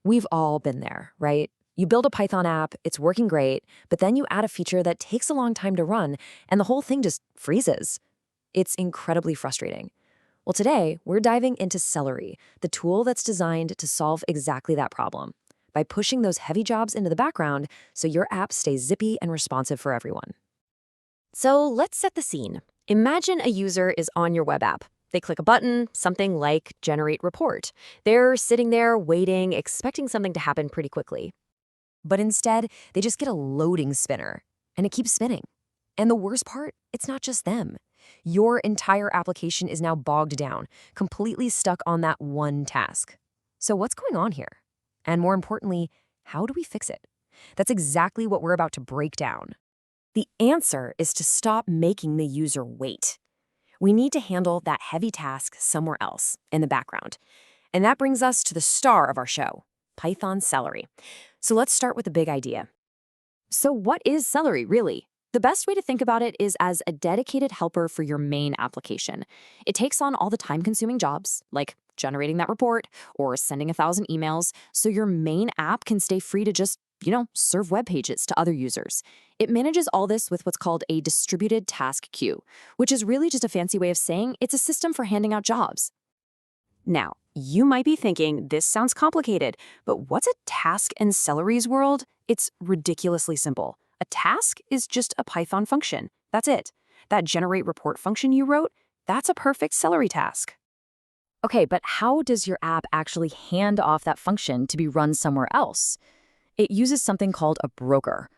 We've all been there, right? You build a Python app, it's working great, but then you add a feature that takes a long time to run, and the whole thing just freezes. It's incredibly frustrating. Well, today, we're diving into Celery, the tool that's designed to solve exactly that problem by pushing those heavy jobs into the background so your app stays zippy and responsive for everyone. So let's set the scene. Imagine a user is on your web app. They click a button, something like Generate Report. They're sitting there waiting, expecting something to happen pretty quickly. But instead, they just get a loading spinner, and it keeps spinning. And the worst part, it's not just them. Your entire application is now bogged down, completely stuck on that one task. So what's going on here? And more importantly, how do we fix it? That's exactly what we're about to break down. The answer is to stop making the user wait. We need to handle that heavy task somewhere else, in the background. And that brings us to the star of our show, Python Celery. So let's start with the big idea. So what is Celery, really? The best way to think about it is as a dedicated helper for your main application. It takes on all the time-consuming jobs, like generating that report or sending 1,000 emails, so your main app can stay free to just, serve web pages to other users. It manages all this with what's called a distributed task queue, which is really just a fancy way of saying it's a system for handing out jobs. Now, you might be thinking, this sounds complicated, but what's a task in Celery's world? It's ridiculously simple. A task is just a Python function. That's it. That generate report function you wrote, that's a perfect Celery task. Okay, but how does your app actually hand off that function to be run somewhere else? It uses something called a broker.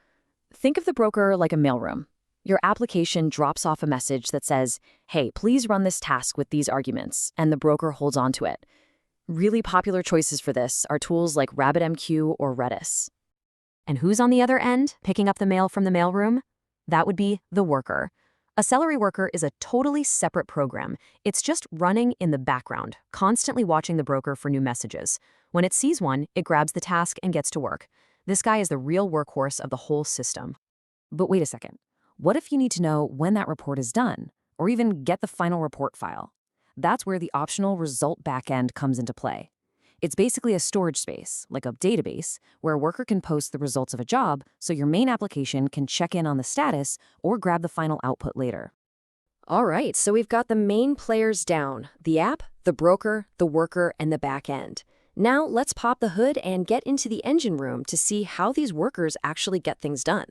Think of the broker like a mailroom. Your application drops off a message that says, hey, please run this task with these arguments, and the broker holds on to it. Really popular choices for this are tools like RabbitMQ or Redis. And who's on the other end, picking up the mail from the mailroom? That would be the worker. A Celery worker is a totally separate program. It's just running in the background, constantly watching the broker for new messages. When it sees one, it grabs the task and gets to work. This guy is the real workhorse of the whole system. But wait a second. What if you need to know when that report is done, or even get the final report file? That's where the optional result backend comes into play. It's basically a storage space, like a database, where a worker can post the results of a job so your main application can check in on the status or grab the final output later. All right, so we've got the main players down: the app, the broker, the worker, and the backend. Now let's pop the hood and get into the engine room to see how these workers actually get things done.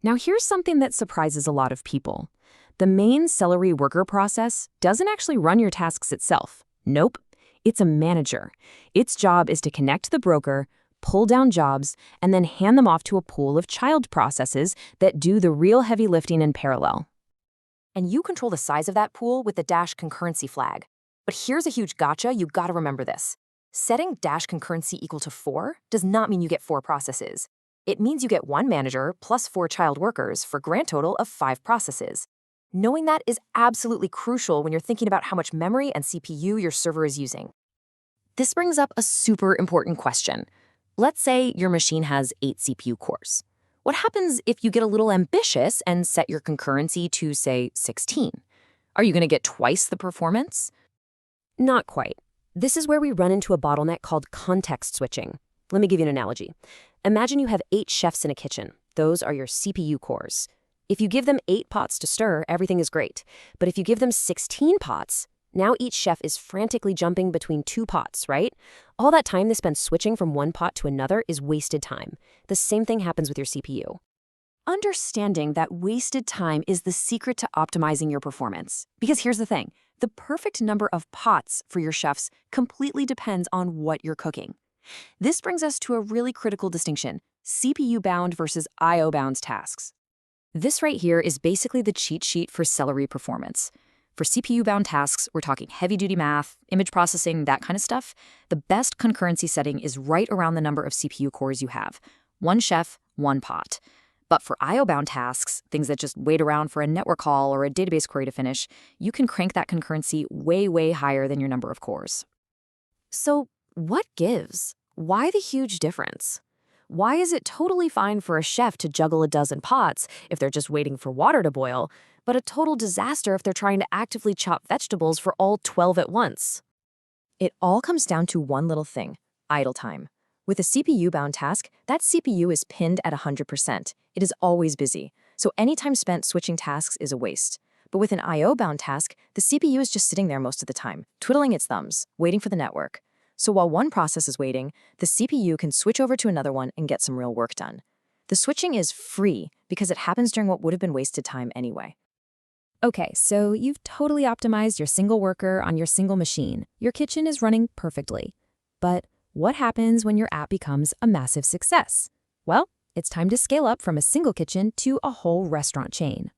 Now here's something that surprises a lot of people. The main Celery worker process doesn't actually run your tasks itself. Nope. It's a manager. Its job is to connect to the broker, pull down jobs, and then hand them off to a pool of child processes that do the real heavy lifting in parallel. And you control the size of that pool with the -concurrency flag. But here's a huge gotcha, you gotta remember this. Setting -concurrency equal to 4 does not mean you get 4 processes. It means you get 1 manager plus 4 child workers for a grand total of 5 processes. Knowing that is absolutely crucial when you're thinking about how much memory and CPU your server is using. This brings up a super important question. Let's say your machine has 8 CPU cores. What happens if you get a little ambitious and set your concurrency to, say, 16? Are you going to get twice the performance? Not quite. This is where we run into a bottleneck called context switching. Let me give you an analogy. Imagine you have 8 chefs in a kitchen. Those are your CPU cores. If you give them 8 pots to stir, everything is great. But if you give them 16 pots, now each chef is frantically jumping between 2 pots, right? All that time they spend switching from one pot to another is wasted time. The same thing happens with your CPU. Understanding that wasted time is the secret to optimizing your performance. Because here's the thing, the perfect number of pots for your chefs completely depends on what you're cooking. This brings us to a really critical distinction: CPU-bound versus I/O-bound tasks. This right here is basically the cheat sheet for Celery performance. For CPU-bound tasks, we're talking heavy-duty math, image processing, that kind of stuff. The best concurrency setting is right around the number of CPU cores you have. 1 chef, 1 pot. But for I/O-bound tasks, things that just wait around for a network call or a database query to finish, you can crank that concurrency way, way higher than your number of cores. So what gives? Why the huge difference? Why is it totally fine for a chef to juggle a dozen pots if they're just waiting for water to boil, but a total disaster if they're trying to actively chop vegetables for all 12 at once? It all comes down to one little thing: idle time. With a CPU-bound task, that CPU is pinned at 100%. It is always busy, so any time spent switching tasks is a waste. But with an I/O-bound task, the CPU is just sitting there most of the time, twiddling its thumbs, waiting for the network. So while one process is waiting, the CPU can switch over to another one and get some real work done. The switching is free because it happens during what would have been wasted time anyway. Okay, so you've totally optimized your single worker on your single machine. Your kitchen is running perfectly. But what happens when your app becomes a massive success? Well, it's time to scale up from a single kitchen to a whole restaurant chain.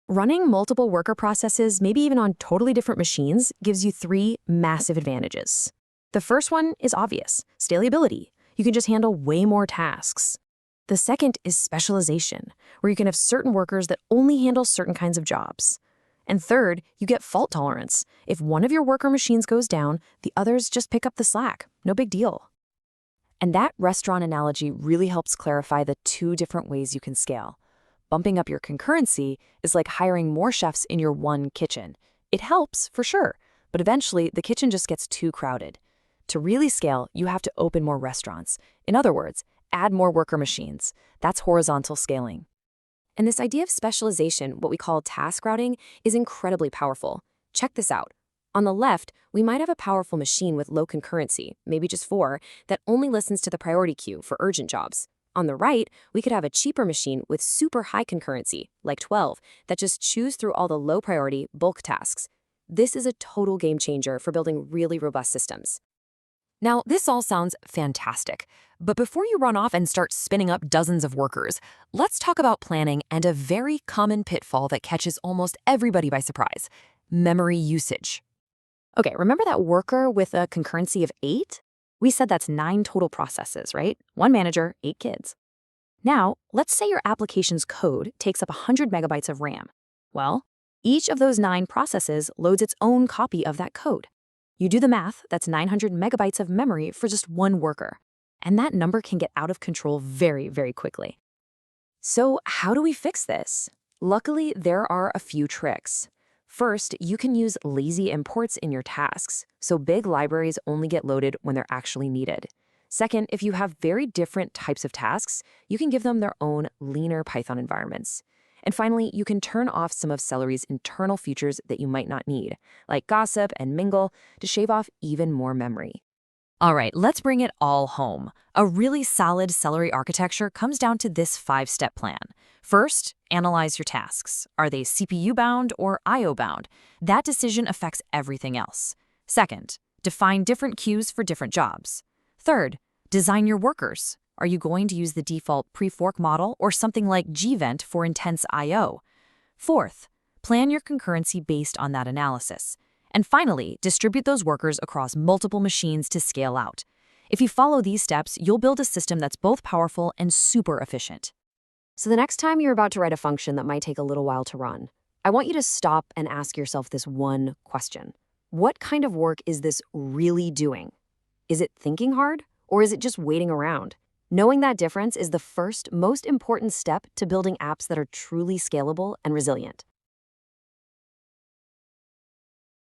Running multiple worker processes, maybe even on totally different machines, gives you 3 massive advantages. The first one is obvious: scalability. You can just handle way more tasks. The second is specialization, where you can have certain workers that only handle certain kinds of jobs. And third, you get fault tolerance. If one of your worker machines goes down, the others just pick up the slack. No big deal. And that restaurant analogy really helps clarify the 2 different ways you can scale. Bumping up your concurrency is like hiring more chefs in your one kitchen. It helps, for sure, but eventually the kitchen just gets too crowded. To really scale, you have to open more restaurants. In other words, add more worker machines. That's horizontal scaling. And this idea of specialization, what we call task routing, is incredibly powerful. Check this out. On the left, we might have a powerful machine with low concurrency, maybe just 4, that only listens to the priority queue for urgent jobs. On the right, we could have a cheaper machine with super high concurrency, like 12, that just chews through all the low priority bulk tasks. This is a total game changer for building really robust systems. Now, this all sounds fantastic, but before you run off and start spinning up dozens of workers, let's talk about planning and a very common pitfall that catches almost everybody by surprise: memory usage. Okay, remember that worker with a concurrency of 8? We said that's 9 total processes, right? 1 manager, 8 kids. Now, let's say your application's code takes up 100 megabytes of RAM. Well, each of those 9 processes loads its own copy of that code. You do the math, that's 900 megabytes of memory for just 1 worker. And that number can get out of control very, very quickly. So how do we fix this? Luckily, there are a few tricks. First, you can use lazy imports in your tasks, so big libraries only get loaded when they're actually needed. Second, if you have very different types of tasks, you can give them their own leaner Python environments. And finally, you can turn off some of Celery's internal features that you might not need, like gossip and mingle, to shave off even more memory. All right, let's bring it all home. A really solid Celery architecture comes down to this 5-step plan. First, analyze your tasks. Are they CPU-bound or I/O-bound? That decision affects everything else. Second, define different queues for different jobs. Third, design your workers. Are you going to use the default pre-fork model or something like gvent for intense I/O? Fourth, plan your concurrency based on that analysis. And finally, distribute those workers across multiple machines to scale out. If you follow these steps, you'll build a system that's both powerful and super efficient. So the next time you're about to write a function that might take a little while to run, I want you to stop and ask yourself this one question. What kind of work is this really doing? Is it thinking hard, or is it just waiting around? Knowing that difference is the first, most important step to building apps that are truly scalable and resilient.